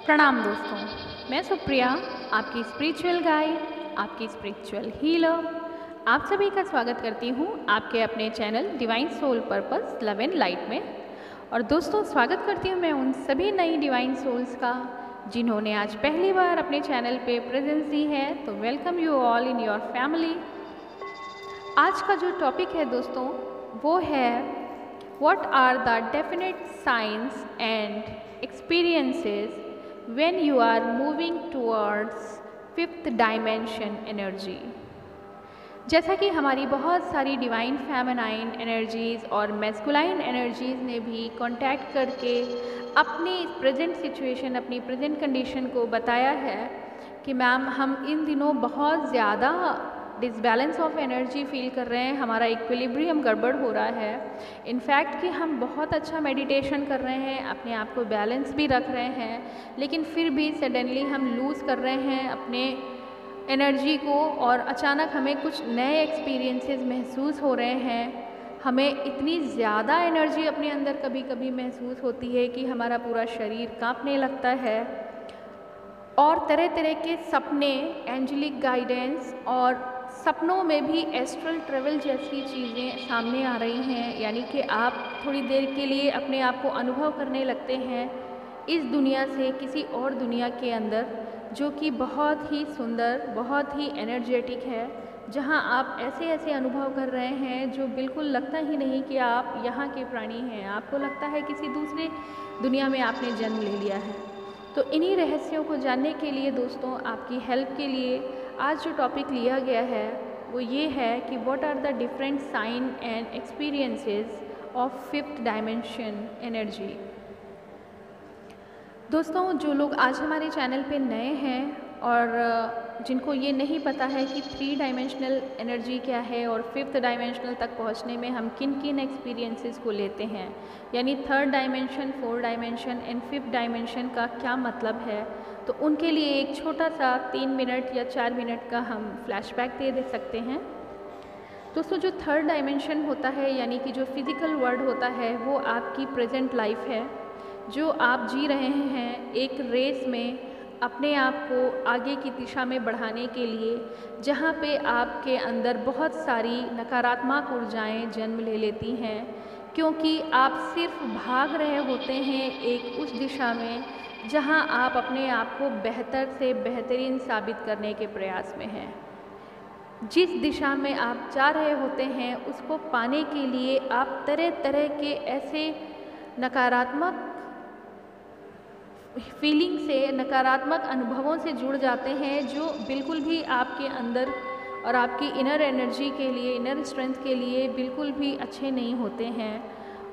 प्रणाम दोस्तों, मैं सुप्रिया, आपकी स्पिरिचुअल गाइड, आपकी स्पिरिचुअल हीलर। आप सभी का स्वागत करती हूँ आपके अपने channel divine soul purpose love and light में। और दोस्तों, स्वागत करती हूँ मैं उन सभी नई डिवाइन सोल्स का जिन्होंने आज पहली बार अपने चैनल पे प्रेजेंस दी है। तो welcome you all in your family. आज का जो टॉपिक है दोस्तों, वो है what are the definite signs and experiences when you are moving towards fifth dimension energy. जैसा कि हमारी बहुत सारी डिवाइन फेमिनाइन एनर्जीज़ और मैस्कुलाइन एनर्जीज़ ने भी कांटेक्ट करके अपनी प्रेजेंट सिचुएशन, अपनी प्रेजेंट कंडीशन को बताया है कि मैम हम इन दिनों बहुत ज़्यादा डिसबैलेंस ऑफ एनर्जी फील कर रहे हैं, हमारा इक्विलिब्रियम गड़बड़ हो रहा है। इनफैक्ट कि हम बहुत अच्छा मेडिटेशन कर रहे हैं, अपने आप को बैलेंस भी रख रहे हैं, लेकिन फिर भी सडनली हम लूज़ कर रहे हैं अपने एनर्जी को और अचानक हमें कुछ नए एक्सपीरियंसेस महसूस हो रहे हैं। हमें इतनी ज़्यादा एनर्जी अपने अंदर कभी कभी महसूस होती है कि हमारा पूरा शरीर कांपने लगता है और तरह तरह के सपने, एंजेलिक गाइडेंस और सपनों में भी एस्ट्रल ट्रेवल जैसी चीज़ें सामने आ रही हैं। यानी कि आप थोड़ी देर के लिए अपने आप को अनुभव करने लगते हैं इस दुनिया से किसी और दुनिया के अंदर, जो कि बहुत ही सुंदर, बहुत ही एनर्जेटिक है, जहां आप ऐसे ऐसे अनुभव कर रहे हैं जो बिल्कुल लगता ही नहीं कि आप यहाँ के प्राणी हैं। आपको लगता है किसी दूसरे दुनिया में आपने जन्म ले लिया है। तो इन्हीं रहस्यों को जानने के लिए दोस्तों, आपकी हेल्प के लिए आज जो टॉपिक लिया गया है वो ये है कि what are the different sign and experiences of fifth dimension energy. दोस्तों, जो लोग आज हमारे चैनल पे नए हैं और जिनको ये नहीं पता है कि थ्री डायमेंशनल एनर्जी क्या है और फिफ्थ डायमेंशनल तक पहुंचने में हम किन किन एक्सपीरियंसेस को लेते हैं, यानी third dimension, fourth dimension and fifth dimension का क्या मतलब है, तो उनके लिए एक छोटा सा 3 मिनट या 4 मिनट का हम फ्लैशबैक दे सकते हैं। दोस्तों, जो थर्ड डायमेंशन होता है, यानी कि जो फिज़िकल वर्ल्ड होता है, वो आपकी प्रेजेंट लाइफ है जो आप जी रहे हैं एक रेस में अपने आप को आगे की दिशा में बढ़ाने के लिए, जहाँ पे आपके अंदर बहुत सारी नकारात्मक ऊर्जाएं जन्म ले लेती हैं, क्योंकि आप सिर्फ भाग रहे होते हैं एक उस दिशा में जहाँ आप अपने आप को बेहतर से बेहतरीन साबित करने के प्रयास में हैं। जिस दिशा में आप जा रहे होते हैं उसको पाने के लिए आप तरह तरह के ऐसे नकारात्मक फीलिंग से, नकारात्मक अनुभवों से जुड़ जाते हैं जो बिल्कुल भी आपके अंदर और आपकी इनर एनर्जी के लिए, इनर स्ट्रेंथ के लिए बिल्कुल भी अच्छे नहीं होते हैं।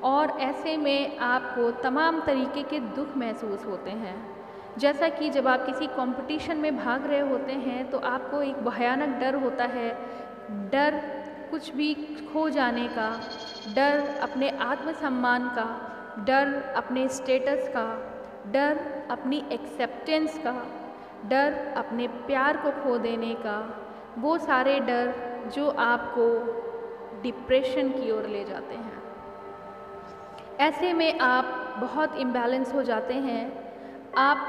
और ऐसे में आपको तमाम तरीके के दुख महसूस होते हैं। जैसा कि जब आप किसी कंपटीशन में भाग रहे होते हैं तो आपको एक भयानक डर होता है, डर कुछ भी खो जाने का, डर अपने आत्मसम्मान का, डर अपने स्टेटस का, डर अपनी एक्सेप्टेंस का, डर अपने प्यार को खो देने का, वो सारे डर जो आपको डिप्रेशन की ओर ले जाते हैं। ऐसे में आप बहुत इम्बैलेंस हो जाते हैं। आप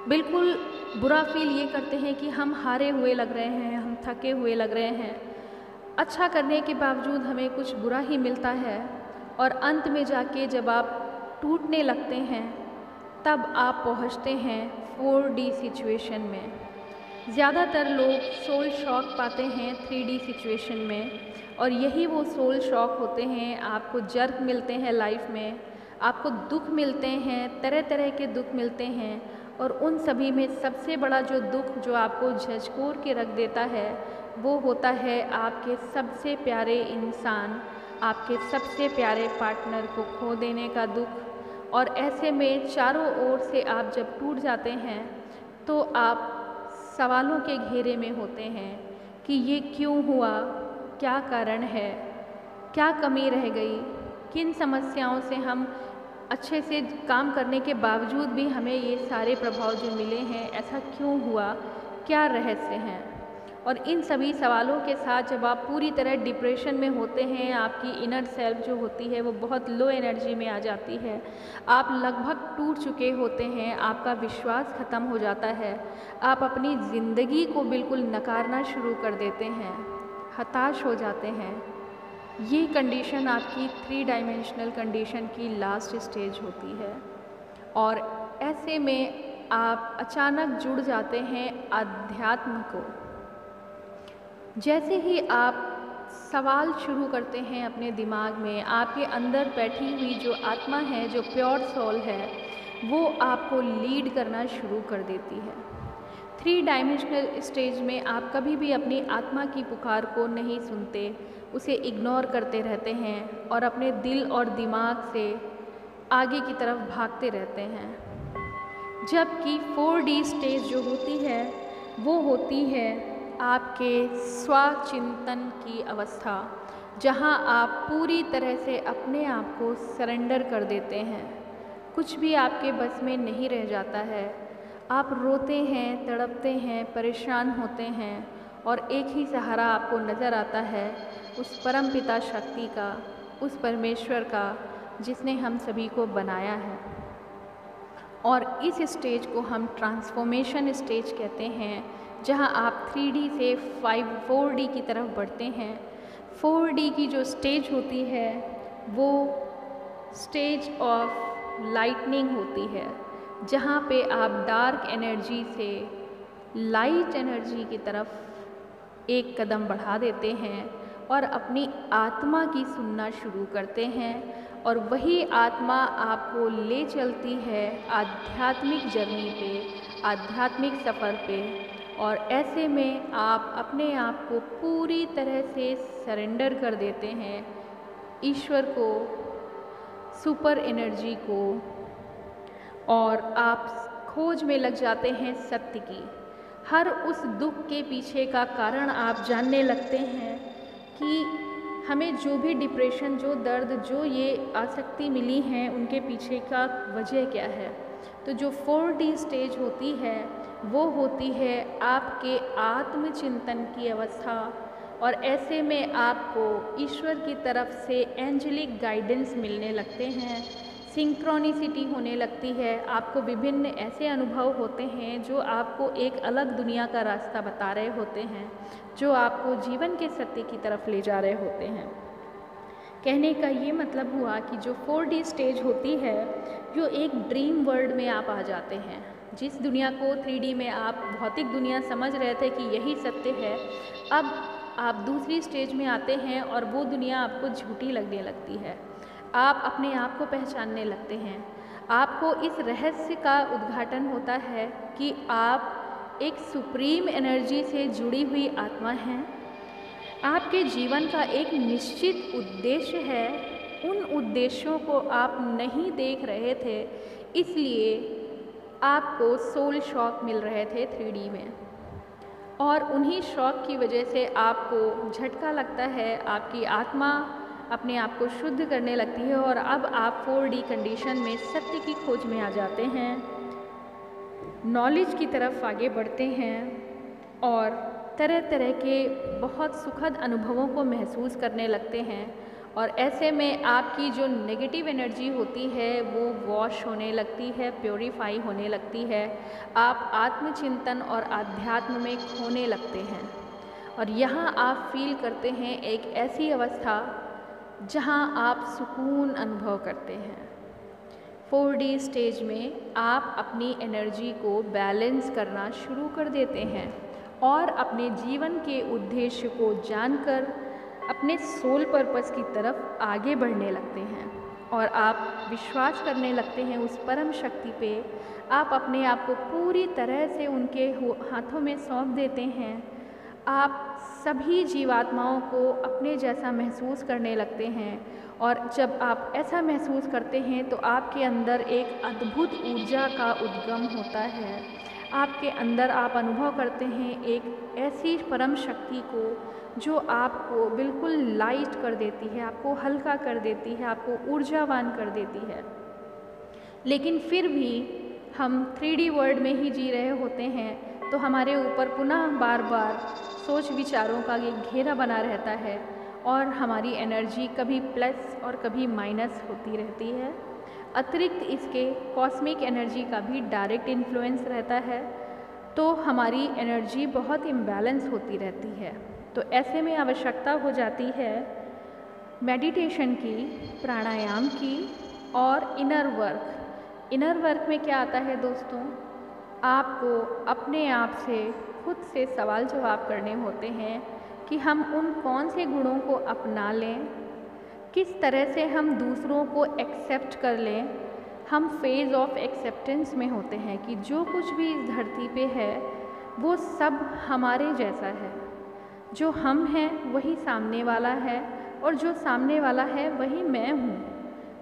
बिल्कुल बुरा फील ये करते हैं कि हम हारे हुए लग रहे हैं, हम थके हुए लग रहे हैं। अच्छा करने के बावजूद हमें कुछ बुरा ही मिलता है और अंत में जाके जब आप टूटने लगते हैं तब आप पहुंचते हैं 4D सिचुएशन में। ज़्यादातर लोग सोल शॉक पाते हैं 3D सिचुएशन में, और यही वो सोल शॉक होते हैं। आपको जर्क मिलते हैं लाइफ में, आपको दुख मिलते हैं, तरह तरह के दुख मिलते हैं, और उन सभी में सबसे बड़ा जो दुख जो आपको झकझोर के रख देता है वो होता है आपके सबसे प्यारे इंसान, आपके सबसे प्यारे पार्टनर को खो देने का दुख। और ऐसे में चारों ओर से आप जब टूट जाते हैं तो आप सवालों के घेरे में होते हैं कि ये क्यों हुआ, क्या कारण है, क्या कमी रह गई, किन समस्याओं से हम अच्छे से काम करने के बावजूद भी हमें ये सारे प्रभाव जो मिले हैं, ऐसा क्यों हुआ, क्या रहस्य हैं। और इन सभी सवालों के साथ जब आप पूरी तरह डिप्रेशन में होते हैं, आपकी इनर सेल्फ जो होती है वो बहुत लो एनर्जी में आ जाती है, आप लगभग टूट चुके होते हैं, आपका विश्वास ख़त्म हो जाता है, आप अपनी ज़िंदगी को बिल्कुल नकारना शुरू कर देते हैं, हताश हो जाते हैं। ये कंडीशन आपकी 3 डायमेंशनल कंडीशन की लास्ट स्टेज होती है। और ऐसे में आप अचानक जुड़ जाते हैं अध्यात्म को। जैसे ही आप सवाल शुरू करते हैं अपने दिमाग में, आपके अंदर बैठी हुई जो आत्मा है, जो प्योर सोल है, वो आपको लीड करना शुरू कर देती है। 3 डायमेंशनल स्टेज में आप कभी भी अपनी आत्मा की पुकार को नहीं सुनते, उसे इग्नोर करते रहते हैं और अपने दिल और दिमाग से आगे की तरफ भागते रहते हैं। जबकि 4D स्टेज जो होती है वो होती है आपके स्वचिंतन की अवस्था, जहां आप पूरी तरह से अपने आप को सरेंडर कर देते हैं। कुछ भी आपके बस में नहीं रह जाता है। आप रोते हैं, तड़पते हैं, परेशान होते हैं और एक ही सहारा आपको नज़र आता है, उस परम पिता शक्ति का, उस परमेश्वर का जिसने हम सभी को बनाया है। और इस स्टेज को हम ट्रांसफॉर्मेशन स्टेज कहते हैं, जहां आप 3D से 4D की तरफ बढ़ते हैं। 4D की जो स्टेज होती है वो स्टेज ऑफ लाइटनिंग होती है, जहाँ पे आप डार्क एनर्जी से लाइट एनर्जी की तरफ एक कदम बढ़ा देते हैं और अपनी आत्मा की सुनना शुरू करते हैं। और वही आत्मा आपको ले चलती है आध्यात्मिक जर्नी पे, आध्यात्मिक सफ़र पे। और ऐसे में आप अपने आप को पूरी तरह से सरेंडर कर देते हैं ईश्वर को, सुपर एनर्जी को, और आप खोज में लग जाते हैं सत्य की। हर उस दुख के पीछे का कारण आप जानने लगते हैं कि हमें जो भी डिप्रेशन, जो दर्द, जो ये आसक्ति मिली हैं, उनके पीछे का वजह क्या है। तो जो 4D स्टेज होती है वो होती है आपके आत्मचिंतन की अवस्था। और ऐसे में आपको ईश्वर की तरफ से एंजेलिक गाइडेंस मिलने लगते हैं, सिंक्रोनिसिटी होने लगती है, आपको विभिन्न ऐसे अनुभव होते हैं जो आपको एक अलग दुनिया का रास्ता बता रहे होते हैं, जो आपको जीवन के सत्य की तरफ ले जा रहे होते हैं। कहने का ये मतलब हुआ कि जो 4D स्टेज होती है, जो एक ड्रीम वर्ल्ड में आप आ जाते हैं। जिस दुनिया को 3D में आप भौतिक दुनिया समझ रहे थे कि यही सत्य है, अब आप दूसरी स्टेज में आते हैं और वो दुनिया आपको झूठी लगने लगती है। आप अपने आप को पहचानने लगते हैं। आपको इस रहस्य का उद्घाटन होता है कि आप एक सुप्रीम एनर्जी से जुड़ी हुई आत्मा हैं। आपके जीवन का एक निश्चित उद्देश्य है। उन उद्देश्यों को आप नहीं देख रहे थे, इसलिए आपको सोल शॉक मिल रहे थे 3D में। और उन्हीं शॉक की वजह से आपको झटका लगता है, आपकी आत्मा अपने आप को शुद्ध करने लगती है और अब आप 4D कंडीशन में सत्य की खोज में आ जाते हैं, नॉलेज की तरफ आगे बढ़ते हैं और तरह तरह के बहुत सुखद अनुभवों को महसूस करने लगते हैं। और ऐसे में आपकी जो नेगेटिव एनर्जी होती है वो वॉश होने लगती है, प्योरीफाई होने लगती है। आप आत्मचिंतन और आध्यात्म में खोने लगते हैं और यहाँ आप फील करते हैं एक ऐसी अवस्था जहाँ आप सुकून अनुभव करते हैं। 4D स्टेज में आप अपनी एनर्जी को बैलेंस करना शुरू कर देते हैं और अपने जीवन के उद्देश्य को जानकर अपने सोल पर्पस की तरफ आगे बढ़ने लगते हैं और आप विश्वास करने लगते हैं उस परम शक्ति पे। आप अपने आप को पूरी तरह से उनके हाथों में सौंप देते हैं। आप सभी जीवात्माओं को अपने जैसा महसूस करने लगते हैं और जब आप ऐसा महसूस करते हैं तो आपके अंदर एक अद्भुत ऊर्जा का उद्गम होता है। आपके अंदर आप अनुभव करते हैं एक ऐसी परम शक्ति को जो आपको बिल्कुल लाइट कर देती है, आपको हल्का कर देती है, आपको ऊर्जावान कर देती है। लेकिन फिर भी हम 3D वर्ल्ड में ही जी रहे होते हैं तो हमारे ऊपर पुनः बार बार सोच विचारों का ये घेरा बना रहता है और हमारी एनर्जी कभी प्लस और कभी माइनस होती रहती है। अतिरिक्त इसके कॉस्मिक एनर्जी का भी डायरेक्ट इन्फ्लुएंस रहता है, तो हमारी एनर्जी बहुत इम्बैलेंस होती रहती है। तो ऐसे में आवश्यकता हो जाती है मेडिटेशन की, प्राणायाम की और इनर वर्क। इनर वर्क में क्या आता है दोस्तों, आपको अपने आप से खुद से सवाल जवाब करने होते हैं कि हम उन कौन से गुणों को अपना लें, किस तरह से हम दूसरों को एक्सेप्ट कर लें। हम फेज़ ऑफ एक्सेप्टेंस में होते हैं कि जो कुछ भी इस धरती पे है वो सब हमारे जैसा है। जो हम हैं वही सामने वाला है और जो सामने वाला है वही मैं हूँ।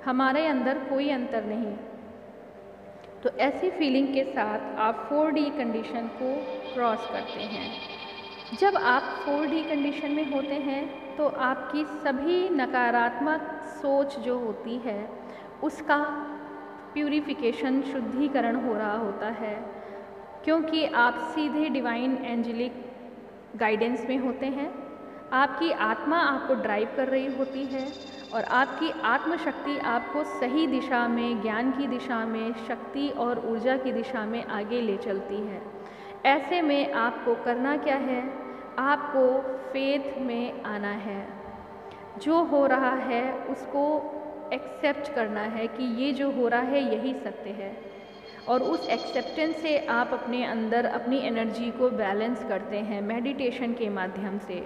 हमारे अंदर कोई अंतर नहीं। तो ऐसी फीलिंग के साथ आप 4D कंडीशन को क्रॉस करते हैं। जब आप 4D कंडीशन में होते हैं तो आपकी सभी नकारात्मक सोच जो होती है उसका प्यूरिफिकेशन, शुद्धिकरण हो रहा होता है, क्योंकि आप सीधे डिवाइन एंजेलिक गाइडेंस में होते हैं। आपकी आत्मा आपको ड्राइव कर रही होती है और आपकी आत्मशक्ति आपको सही दिशा में, ज्ञान की दिशा में, शक्ति और ऊर्जा की दिशा में आगे ले चलती है। ऐसे में आपको करना क्या है, आपको फेथ में आना है। जो हो रहा है उसको एक्सेप्ट करना है कि ये जो हो रहा है यही सत्य है, और उस एक्सेप्टेंस से आप अपने अंदर अपनी एनर्जी को बैलेंस करते हैं मेडिटेशन के माध्यम से,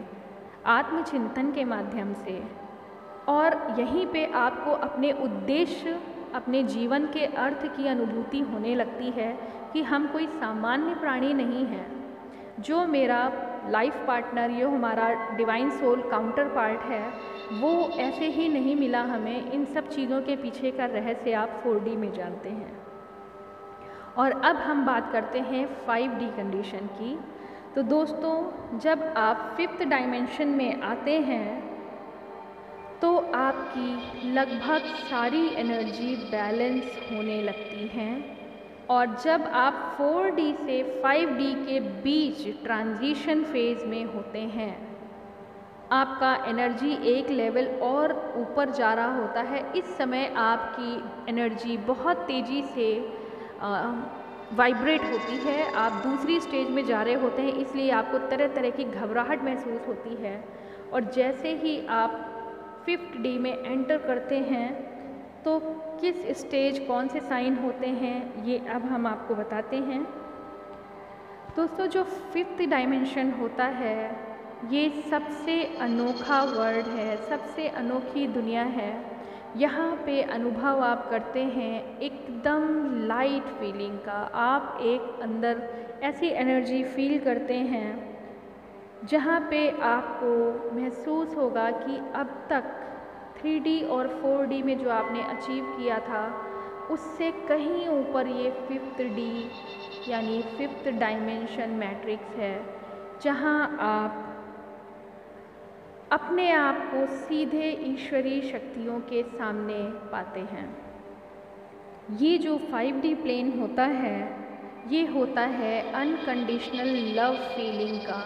आत्मचिंतन के माध्यम से। और यहीं पे आपको अपने उद्देश्य, अपने जीवन के अर्थ की अनुभूति होने लगती है कि हम कोई सामान्य प्राणी नहीं हैं। जो मेरा लाइफ पार्टनर, ये हमारा डिवाइन सोल काउंटर पार्ट है, वो ऐसे ही नहीं मिला हमें। इन सब चीज़ों के पीछे का रहस्य आप 4D में जानते हैं। और अब हम बात करते हैं 5D कंडीशन की। तो दोस्तों, जब आप 5th डायमेंशन में आते हैं तो आपकी लगभग सारी एनर्जी बैलेंस होने लगती हैं, और जब आप 4D से 5D के बीच ट्रांजिशन फेज़ में होते हैं, आपका एनर्जी एक लेवल और ऊपर जा रहा होता है। इस समय आपकी एनर्जी बहुत तेज़ी से वाइब्रेट होती है, आप दूसरी स्टेज में जा रहे होते हैं, इसलिए आपको तरह तरह की घबराहट महसूस होती है। और जैसे ही आप 5th D में एंटर करते हैं तो किस स्टेज, कौन से साइन होते हैं, ये अब हम आपको बताते हैं। दोस्तों, जो 5th डायमेंशन होता है ये सबसे अनोखा वर्ल्ड है, सबसे अनोखी दुनिया है। यहाँ पे अनुभव आप करते हैं एकदम लाइट फीलिंग का। आप एक अंदर ऐसी एनर्जी फील करते हैं जहाँ पे आपको महसूस होगा कि अब तक 3D और 4D में जो आपने अचीव किया था उससे कहीं ऊपर ये 5th D यानी 5th डायमेंशन मैट्रिक्स है, जहाँ आप अपने आप को सीधे ईश्वरीय शक्तियों के सामने पाते हैं। ये जो 5D प्लेन होता है ये होता है अनकंडीशनल लव फीलिंग का।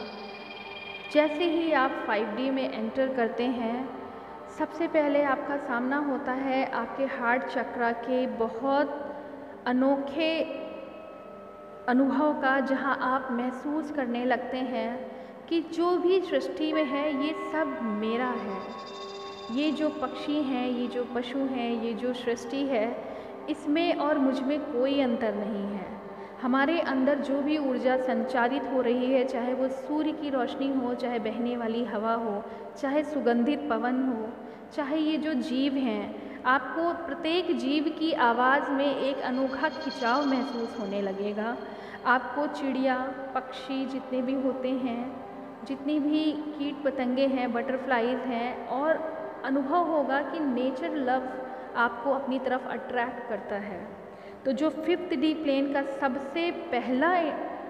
जैसे ही आप 5D में एंटर करते हैं, सबसे पहले आपका सामना होता है आपके हार्ट चक्रा के बहुत अनोखे अनुभव का, जहां आप महसूस करने लगते हैं कि जो भी सृष्टि में है ये सब मेरा है। ये जो पक्षी हैं, ये जो पशु हैं, ये जो सृष्टि है, इसमें और मुझ में कोई अंतर नहीं है। हमारे अंदर जो भी ऊर्जा संचारित हो रही है, चाहे वो सूर्य की रोशनी हो, चाहे बहने वाली हवा हो, चाहे सुगंधित पवन हो, चाहे ये जो जीव हैं, आपको प्रत्येक जीव की आवाज़ में एक अनोखा खिंचाव महसूस होने लगेगा। आपको चिड़िया, पक्षी जितने भी होते हैं, जितनी भी कीट पतंगे हैं, बटरफ्लाइज हैं, और अनुभव होगा कि नेचर लव आपको अपनी तरफ अट्रैक्ट करता है। तो जो 5th D प्लेन का सबसे पहला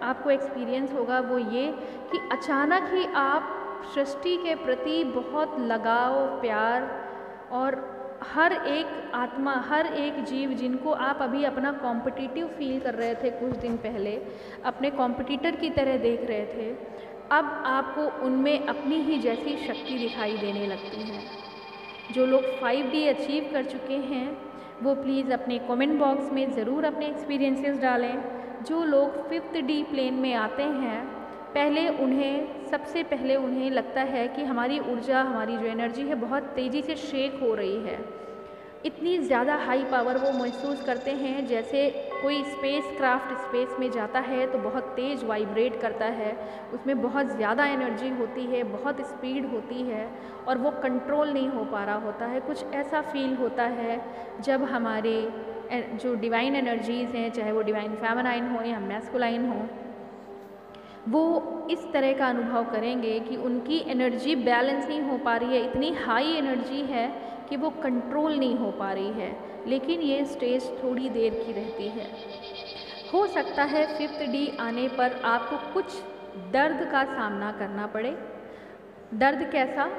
आपको एक्सपीरियंस होगा वो ये कि अचानक ही आप सृष्टि के प्रति बहुत लगाव, प्यार, और हर एक आत्मा, हर एक जीव जिनको आप अभी अपना कॉम्पिटिटिव फील कर रहे थे कुछ दिन पहले, अपने कॉम्पिटिटर की तरह देख रहे थे, अब आपको उनमें अपनी ही जैसी शक्ति दिखाई देने लगती है। जो लोग 5D अचीव कर चुके हैं वो प्लीज़ अपने कमेंट बॉक्स में ज़रूर अपने एक्सपीरियंसेस डालें। जो लोग 5th D प्लेन में आते हैं सबसे पहले उन्हें लगता है कि हमारी ऊर्जा, हमारी जो एनर्जी है बहुत तेज़ी से शेक हो रही है। इतनी ज़्यादा हाई पावर वो महसूस करते हैं, जैसे कोई स्पेस क्राफ्ट स्पेस में जाता है तो बहुत तेज़ वाइब्रेट करता है, उसमें बहुत ज़्यादा एनर्जी होती है, बहुत स्पीड होती है और वो कंट्रोल नहीं हो पा रहा होता है। कुछ ऐसा फील होता है जब हमारे जो डिवाइन एनर्जीज़ हैं, चाहे वो डिवाइन फेमिनाइन हो या मैस्कुलाइन हो, वो इस तरह का अनुभव करेंगे कि उनकी एनर्जी बैलेंस नहीं हो पा रही है। इतनी हाई एनर्जी है कि वो कंट्रोल नहीं हो पा रही है। लेकिन ये स्टेज थोड़ी देर की रहती है। हो सकता है 5th D आने पर आपको कुछ दर्द का सामना करना पड़े। दर्द कैसा?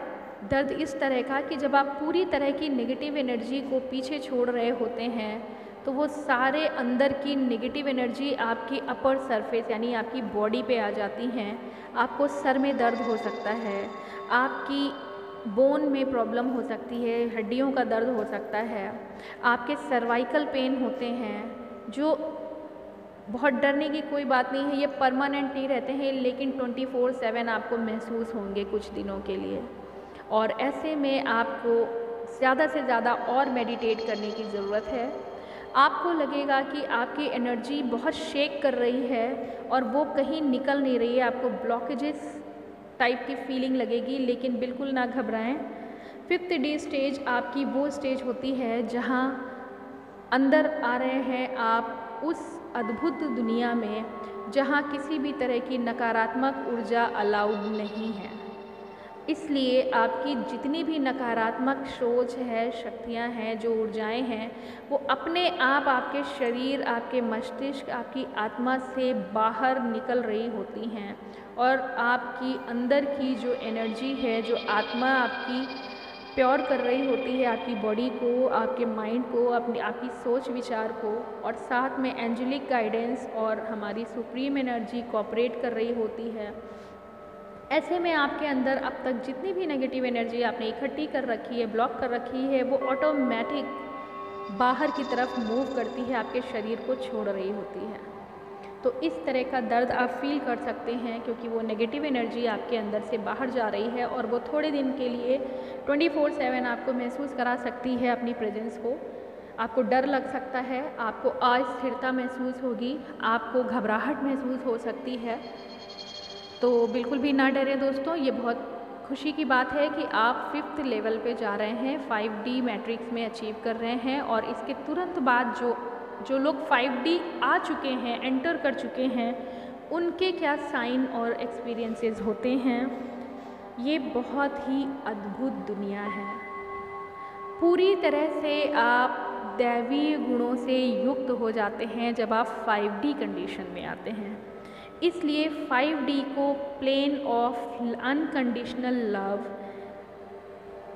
दर्द इस तरह का कि जब आप पूरी तरह की नेगेटिव एनर्जी को पीछे छोड़ रहे होते हैं तो वो सारे अंदर की नेगेटिव एनर्जी आपकी अपर सरफेस यानी आपकी बॉडी पे आ जाती हैं। आपको सर में दर्द हो सकता है, आपकी बोन में प्रॉब्लम हो सकती है, हड्डियों का दर्द हो सकता है, आपके सर्वाइकल पेन होते हैं, जो बहुत डरने की कोई बात नहीं है, ये परमानेंट नहीं रहते हैं, लेकिन 24/7 आपको महसूस होंगे कुछ दिनों के लिए। और ऐसे में आपको ज़्यादा से ज़्यादा और मेडिटेट करने की ज़रूरत है। आपको लगेगा कि आपकी एनर्जी बहुत शेक कर रही है और वो कहीं निकल नहीं रही है, आपको ब्लॉकेजेस टाइप की फीलिंग लगेगी, लेकिन बिल्कुल ना घबराएं। 5th D स्टेज आपकी वो स्टेज होती है जहां अंदर आ रहे हैं आप उस अद्भुत दुनिया में जहां किसी भी तरह की नकारात्मक ऊर्जा अलाउड नहीं है। इसलिए आपकी जितनी भी नकारात्मक सोच है, शक्तियाँ हैं, जो ऊर्जाएं हैं, वो अपने आप आपके शरीर, आपके मस्तिष्क, आपकी आत्मा से बाहर निकल रही होती हैं और आपकी अंदर की जो एनर्जी है, जो आत्मा आपकी प्योर कर रही होती है आपकी बॉडी को, आपके माइंड को, आपकी सोच विचार को, और साथ में एंजेलिक गाइडेंस और हमारी सुप्रीम एनर्जी कोऑपरेट कर रही होती है। ऐसे में आपके अंदर अब तक जितनी भी नेगेटिव एनर्जी आपने इकट्ठी कर रखी है, ब्लॉक कर रखी है, वो ऑटोमेटिक बाहर की तरफ मूव करती है, आपके शरीर को छोड़ रही होती है। तो इस तरह का दर्द आप फील कर सकते हैं क्योंकि वो नेगेटिव एनर्जी आपके अंदर से बाहर जा रही है और वो थोड़े दिन के लिए 24/7 आपको महसूस करा सकती है अपनी प्रेजेंस को। आपको डर लग सकता है, आपको अस्थिरता महसूस होगी, आपको घबराहट महसूस हो सकती है। तो बिल्कुल भी ना डरें दोस्तों, ये बहुत खुशी की बात है कि आप 5th लेवल पे जा रहे हैं, 5D मैट्रिक्स में अचीव कर रहे हैं। और इसके तुरंत बाद जो लोग 5D आ चुके हैं, एंटर कर चुके हैं, उनके क्या साइन और एक्सपीरियंसेस होते हैं, ये बहुत ही अद्भुत दुनिया है। पूरी तरह से आप दैवीय गुणों से युक्त हो जाते हैं जब आप 5D कंडीशन में आते हैं। इसलिए 5D को plane of unconditional love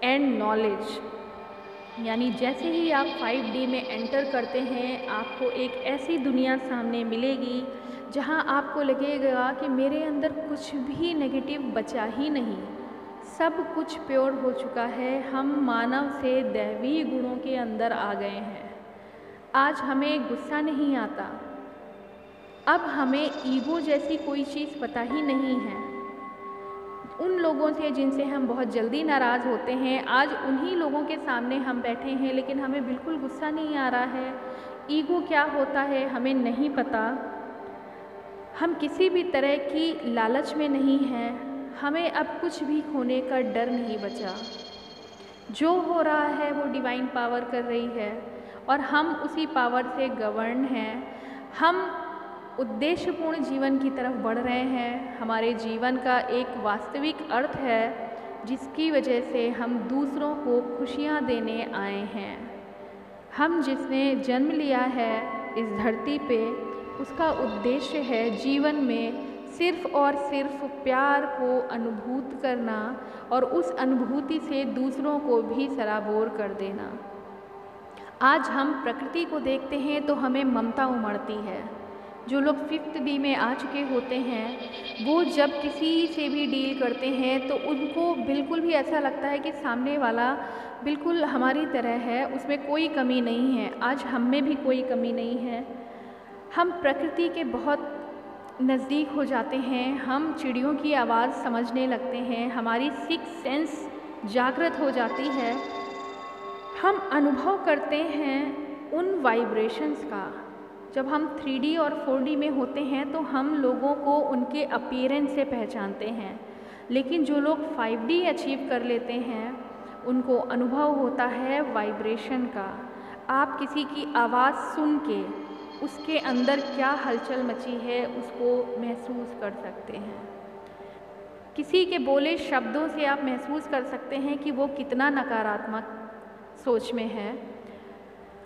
and knowledge, यानी जैसे ही आप 5D में एंटर करते हैं, आपको एक ऐसी दुनिया सामने मिलेगी जहां आपको लगेगा कि मेरे अंदर कुछ भी नेगेटिव बचा ही नहीं, सब कुछ प्योर हो चुका है। हम मानव से दैवीय गुणों के अंदर आ गए हैं। आज हमें गुस्सा नहीं आता, अब हमें ईगो जैसी कोई चीज़ पता ही नहीं है। उन लोगों से जिनसे हम बहुत जल्दी नाराज़ होते हैं, आज उन्हीं लोगों के सामने हम बैठे हैं, लेकिन हमें बिल्कुल गुस्सा नहीं आ रहा है। ईगो क्या होता है हमें नहीं पता। हम किसी भी तरह की लालच में नहीं हैं, हमें अब कुछ भी खोने का डर नहीं बचा। जो हो रहा है वो डिवाइन पावर कर रही है और हम उसी पावर से गवर्न हैं। हम उद्देश्यपूर्ण जीवन की तरफ बढ़ रहे हैं। हमारे जीवन का एक वास्तविक अर्थ है जिसकी वजह से हम दूसरों को खुशियाँ देने आए हैं। हम जिसने जन्म लिया है इस धरती पे, उसका उद्देश्य है जीवन में सिर्फ़ और सिर्फ प्यार को अनुभूत करना और उस अनुभूति से दूसरों को भी सराबोर कर देना। आज हम प्रकृति को देखते हैं तो हमें ममता उमड़ती है। जो लोग 5th D में आ चुके होते हैं वो जब किसी से भी डील करते हैं तो उनको बिल्कुल भी ऐसा लगता है कि सामने वाला बिल्कुल हमारी तरह है, उसमें कोई कमी नहीं है। आज हम में भी कोई कमी नहीं है। हम प्रकृति के बहुत नज़दीक हो जाते हैं, हम चिड़ियों की आवाज़ समझने लगते हैं, हमारी सिक्स सेंस जागृत हो जाती है। हम अनुभव करते हैं उन वाइब्रेशंस का। जब हम 3D और 4D में होते हैं तो हम लोगों को उनके अपीयरेंस से पहचानते हैं, लेकिन जो लोग 5D अचीव कर लेते हैं उनको अनुभव होता है वाइब्रेशन का। आप किसी की आवाज़ सुन के उसके अंदर क्या हलचल मची है उसको महसूस कर सकते हैं। किसी के बोले शब्दों से आप महसूस कर सकते हैं कि वो कितना नकारात्मक सोच में है।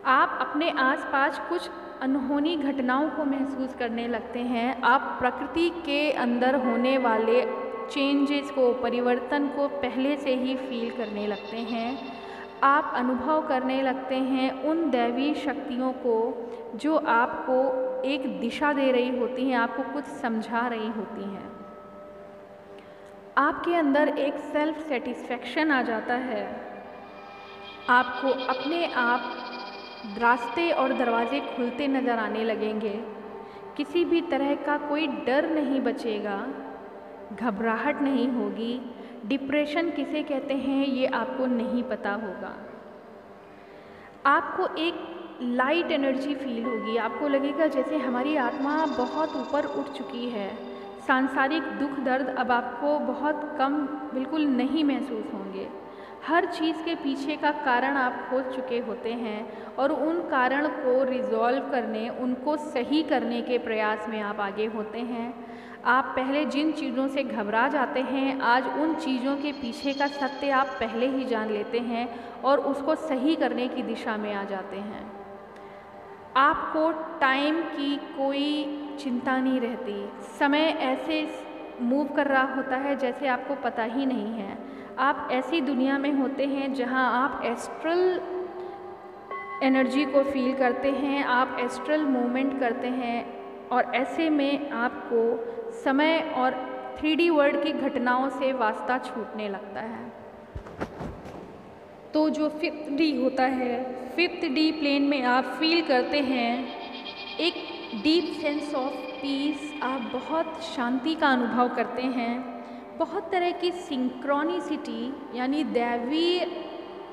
आप अपने आसपास कुछ अनहोनी घटनाओं को महसूस करने लगते हैं। आप प्रकृति के अंदर होने वाले चेंजेस को, परिवर्तन को पहले से ही फील करने लगते हैं। आप अनुभव करने लगते हैं उन दैवी शक्तियों को जो आपको एक दिशा दे रही होती हैं, आपको कुछ समझा रही होती हैं। आपके अंदर एक सेल्फ सेटिस्फैक्शन आ जाता है। आपको अपने आप रास्ते और दरवाजे खुलते नज़र आने लगेंगे। किसी भी तरह का कोई डर नहीं बचेगा, घबराहट नहीं होगी। डिप्रेशन किसे कहते हैं ये आपको नहीं पता होगा। आपको एक लाइट एनर्जी फील होगी। आपको लगेगा जैसे हमारी आत्मा बहुत ऊपर उठ चुकी है। सांसारिक दुख दर्द अब आपको बहुत कम, बिल्कुल नहीं महसूस होंगे। हर चीज़ के पीछे का कारण आप खोज चुके होते हैं और उन कारण को रिजॉल्व करने, उनको सही करने के प्रयास में आप आगे होते हैं। आप पहले जिन चीज़ों से घबरा जाते हैं, आज उन चीज़ों के पीछे का सत्य आप पहले ही जान लेते हैं और उसको सही करने की दिशा में आ जाते हैं। आपको टाइम की कोई चिंता नहीं रहती। समय ऐसे मूव कर रहा होता है जैसे आपको पता ही नहीं है। आप ऐसी दुनिया में होते हैं जहां आप एस्ट्रल एनर्जी को फील करते हैं, आप एस्ट्रल मूवमेंट करते हैं और ऐसे में आपको समय और 3D वर्ल्ड की घटनाओं से वास्ता छूटने लगता है। तो जो 5th D होता है, 5th D प्लेन में आप फील करते हैं एक डीप सेंस ऑफ पीस। आप बहुत शांति का अनुभव करते हैं, बहुत तरह की सिंक्रोनिसिटी यानी दैवीय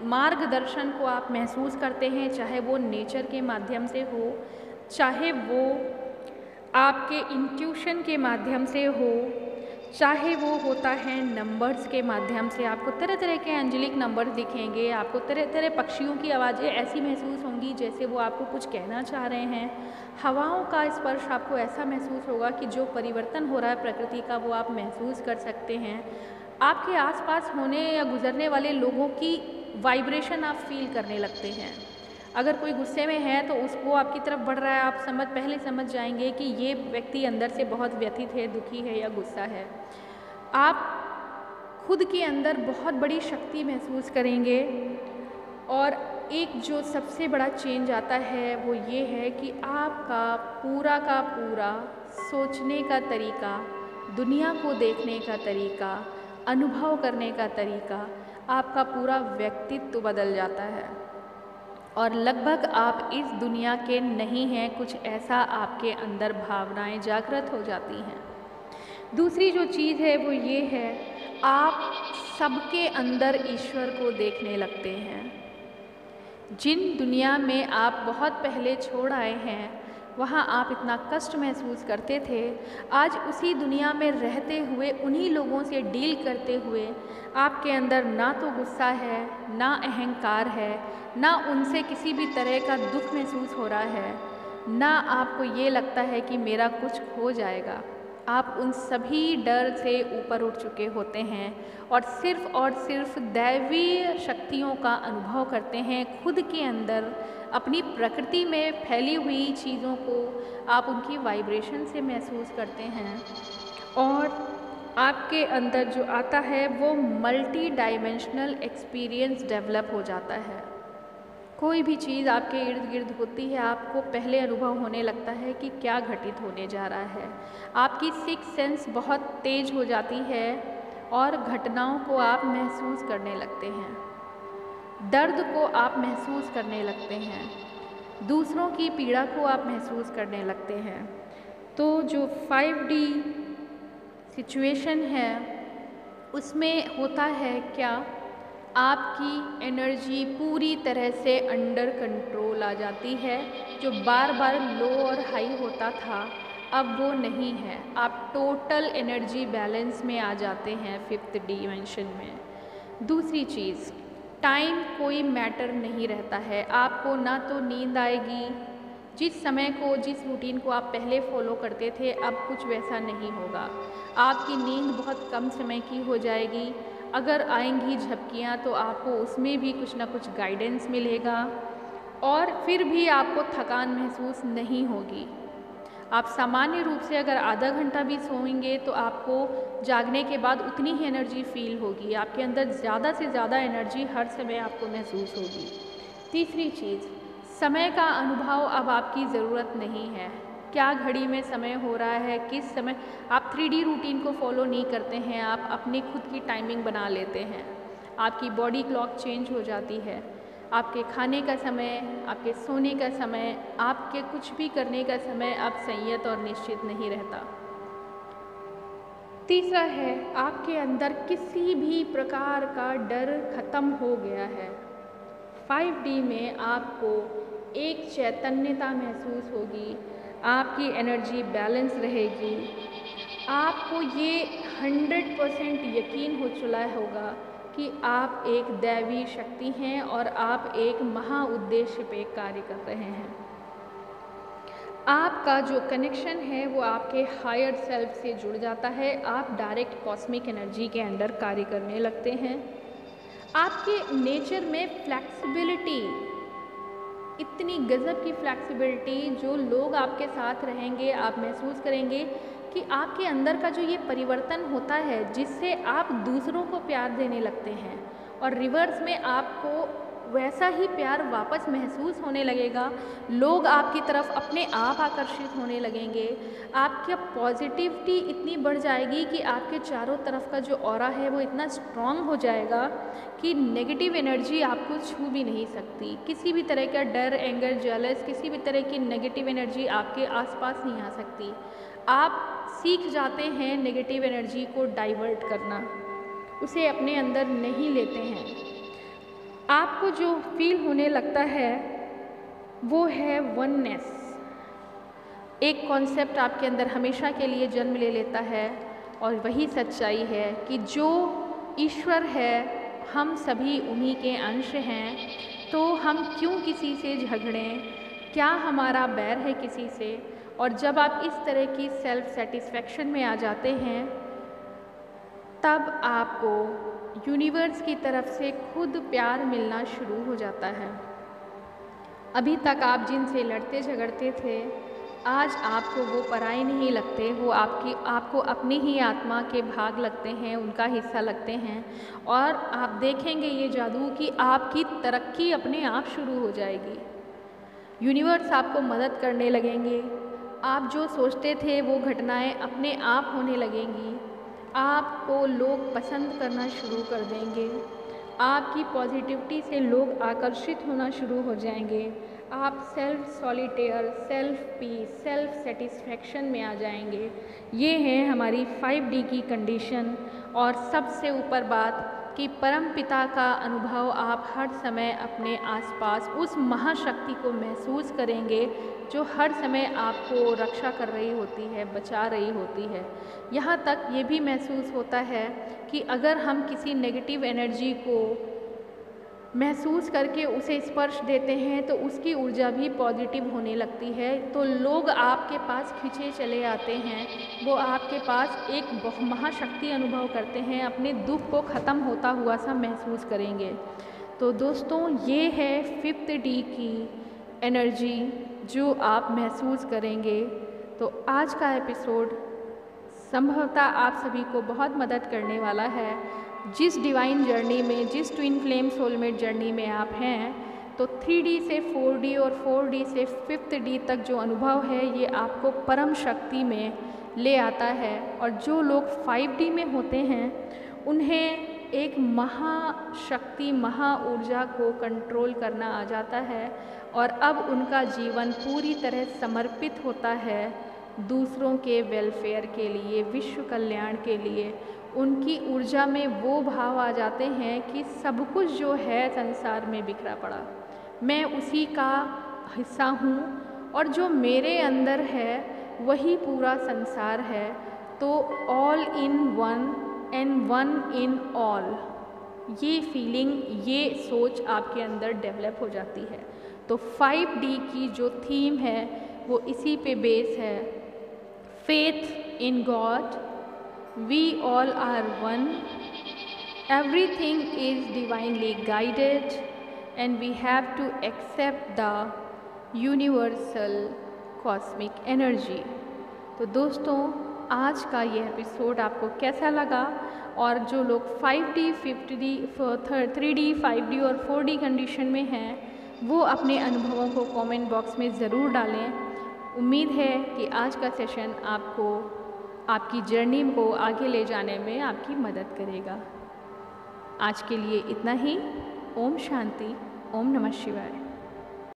मार्गदर्शन को आप महसूस करते हैं, चाहे वो नेचर के माध्यम से हो, चाहे वो आपके इंट्यूशन के माध्यम से हो, चाहे वो होता है नंबर्स के माध्यम से। आपको तरह तरह के एंजेलिक नंबर्स दिखेंगे, आपको तरह तरह पक्षियों की आवाज़ें ऐसी महसूस होंगी जैसे वो आपको कुछ कहना चाह रहे हैं। हवाओं का स्पर्श आपको ऐसा महसूस होगा कि जो परिवर्तन हो रहा है प्रकृति का वो आप महसूस कर सकते हैं। आपके आसपास होने या गुजरने वाले लोगों की वाइब्रेशन आप फील करने लगते हैं। अगर कोई गुस्से में है तो उसको आपकी तरफ बढ़ रहा है, आप पहले समझ जाएंगे कि ये व्यक्ति अंदर से बहुत व्यथित है, दुखी है या गुस्सा है। आप खुद के अंदर बहुत बड़ी शक्ति महसूस करेंगे और एक जो सबसे बड़ा चेंज आता है वो ये है कि आपका पूरा का पूरा सोचने का तरीका, दुनिया को देखने का तरीका, अनुभव करने का तरीका, आपका पूरा व्यक्तित्व बदल जाता है और लगभग आप इस दुनिया के नहीं हैं, कुछ ऐसा आपके अंदर भावनाएं जागृत हो जाती हैं। दूसरी जो चीज़ है वो ये है, आप सबके अंदर ईश्वर को देखने लगते हैं। जिन दुनिया में आप बहुत पहले छोड़ आए हैं, वहाँ आप इतना कष्ट महसूस करते थे, आज उसी दुनिया में रहते हुए, उन्हीं लोगों से डील करते हुए आपके अंदर ना तो गुस्सा है, ना अहंकार है, ना उनसे किसी भी तरह का दुख महसूस हो रहा है, ना आपको ये लगता है कि मेरा कुछ खो जाएगा। आप उन सभी डर से ऊपर उठ चुके होते हैं और सिर्फ दैवीय शक्तियों का अनुभव करते हैं। खुद के अंदर अपनी प्रकृति में फैली हुई चीज़ों को आप उनकी वाइब्रेशन से महसूस करते हैं और आपके अंदर जो आता है वो मल्टी डायमेंशनल एक्सपीरियंस डेवलप हो जाता है। कोई भी चीज़ आपके इर्द गिर्द होती है, आपको पहले अनुभव होने लगता है कि क्या घटित होने जा रहा है। आपकी सिक्स सेंस बहुत तेज हो जाती है और घटनाओं को आप महसूस करने लगते हैं। दर्द को आप महसूस करने लगते हैं, दूसरों की पीड़ा को आप महसूस करने लगते हैं। तो जो 5D सिचुएशन है उसमें होता है क्या, आपकी एनर्जी पूरी तरह से अंडर कंट्रोल आ जाती है। जो बार बार लो और हाई होता था अब वो नहीं है, आप टोटल एनर्जी बैलेंस में आ जाते हैं 5th डिमेंशन में। दूसरी चीज़, टाइम कोई मैटर नहीं रहता है। आपको ना तो नींद आएगी, जिस समय को जिस रूटीन को आप पहले फॉलो करते थे अब कुछ वैसा नहीं होगा। आपकी नींद बहुत कम समय की हो जाएगी, अगर आएंगी झपकियाँ तो आपको उसमें भी कुछ ना कुछ गाइडेंस मिलेगा और फिर भी आपको थकान महसूस नहीं होगी। आप सामान्य रूप से अगर आधा घंटा भी सोएंगे तो आपको जागने के बाद उतनी ही एनर्जी फील होगी, आपके अंदर ज़्यादा से ज़्यादा एनर्जी हर समय आपको महसूस होगी। तीसरी चीज़, समय का अनुभव अब आपकी ज़रूरत नहीं है। क्या घड़ी में समय हो रहा है, किस समय, आप 3D रूटीन को फॉलो नहीं करते हैं, आप अपनी खुद की टाइमिंग बना लेते हैं। आपकी बॉडी क्लॉक चेंज हो जाती है, आपके खाने का समय, आपके सोने का समय, आपके कुछ भी करने का समय अब संयत और निश्चित नहीं रहता। तीसरा है, आपके अंदर किसी भी प्रकार का डर खत्म हो गया है। 5D में आपको एक चैतन्यता महसूस होगी, आपकी एनर्जी बैलेंस रहेगी, आपको ये 100% यकीन हो चुका होगा कि आप एक दैवी शक्ति हैं और आप एक महा उद्देश्य पे कार्य कर रहे हैं। आपका जो कनेक्शन है वो आपके हायर सेल्फ से जुड़ जाता है, आप डायरेक्ट कॉस्मिक एनर्जी के अंडर कार्य करने लगते हैं। आपके नेचर में फ्लैक्सिबिलिटी, इतनी गज़ब की फ्लैक्सिबिलिटी, जो लोग आपके साथ रहेंगे आप महसूस करेंगे कि आपके अंदर का जो ये परिवर्तन होता है जिससे आप दूसरों को प्यार देने लगते हैं और रिवर्स में आपको वैसा ही प्यार वापस महसूस होने लगेगा। लोग आपकी तरफ अपने आप आकर्षित होने लगेंगे, आपकी पॉजिटिविटी इतनी बढ़ जाएगी कि आपके चारों तरफ का जो ऑरा है वो इतना स्ट्रॉन्ग हो जाएगा कि नेगेटिव एनर्जी आपको छू भी नहीं सकती। किसी भी तरह का डर, एंगर, जेलस, किसी भी तरह की नेगेटिव एनर्जी आपके आसपास नहीं आ सकती। आप सीख जाते हैं नेगेटिव एनर्जी को डाइवर्ट करना, उसे अपने अंदर नहीं लेते हैं। आपको जो फील होने लगता है वो है वननेस। एक कॉन्सेप्ट आपके अंदर हमेशा के लिए जन्म ले लेता है और वही सच्चाई है कि जो ईश्वर है हम सभी उन्हीं के अंश हैं, तो हम क्यों किसी से झगड़ें, क्या हमारा बैर है किसी से। और जब आप इस तरह की सेल्फ सेटिस्फैक्शन में आ जाते हैं तब आपको यूनिवर्स की तरफ से खुद प्यार मिलना शुरू हो जाता है। अभी तक आप जिनसे लड़ते झगड़ते थे आज आपको वो पराये नहीं लगते, वो आपको अपनी ही आत्मा के भाग लगते हैं, उनका हिस्सा लगते हैं। और आप देखेंगे ये जादू कि आपकी तरक्की अपने आप शुरू हो जाएगी। यूनिवर्स आपको मदद करने लगेंगे, आप जो सोचते थे वो घटनाएं अपने आप होने लगेंगी, आपको लोग पसंद करना शुरू कर देंगे, आपकी पॉजिटिविटी से लोग आकर्षित होना शुरू हो जाएंगे, आप self solitaire, self peace, self satisfaction में आ जाएंगे। ये है हमारी 5D की कंडीशन। और सबसे ऊपर बात कि परम पिता का अनुभव आप हर समय अपने आसपास उस महाशक्ति को महसूस करेंगे जो हर समय आपको रक्षा कर रही होती है, बचा रही होती है। यहाँ तक ये भी महसूस होता है कि अगर हम किसी नेगेटिव एनर्जी को महसूस करके उसे स्पर्श देते हैं तो उसकी ऊर्जा भी पॉजिटिव होने लगती है, तो लोग आपके पास खींचे चले आते हैं, वो आपके पास एक महाशक्ति अनुभव करते हैं, अपने दुख को ख़त्म होता हुआ सा महसूस करेंगे। तो दोस्तों ये है 5D की एनर्जी जो आप महसूस करेंगे। तो आज का एपिसोड संभवतः आप सभी को बहुत मदद करने वाला है। जिस डिवाइन जर्नी में, जिस ट्विन फ्लेम सोलमेट जर्नी में आप हैं, तो 3D से 4D और 4D से 5th D तक जो अनुभव है ये आपको परम शक्ति में ले आता है। और जो लोग 5D में होते हैं उन्हें एक महाशक्ति महा ऊर्जा को कंट्रोल करना आ जाता है और अब उनका जीवन पूरी तरह समर्पित होता है दूसरों के वेलफेयर के लिए, विश्व कल्याण के लिए। उनकी ऊर्जा में वो भाव आ जाते हैं कि सब कुछ जो है संसार में बिखरा पड़ा, मैं उसी का हिस्सा हूँ और जो मेरे अंदर है वही पूरा संसार है। तो all in one and one in all, ये फीलिंग, ये सोच आपके अंदर डेवलप हो जाती है। तो 5D की जो थीम है वो इसी पे बेस है। Faith in God, we all are one, everything is divinely guided and we have to accept the universal cosmic energy. तो दोस्तों, आज का ये एपिसोड आपको कैसा लगा? और जो लोग 5D, 5D, 3D, 5D और 4D कंडीशन में हैं वो अपने अनुभवों को कमेंट बॉक्स में ज़रूर डालें। उम्मीद है कि आज का सेशन आपको आपकी जर्नी को आगे ले जाने में आपकी मदद करेगा। आज के लिए इतना ही। ओम शांति, ओम नमः शिवाय।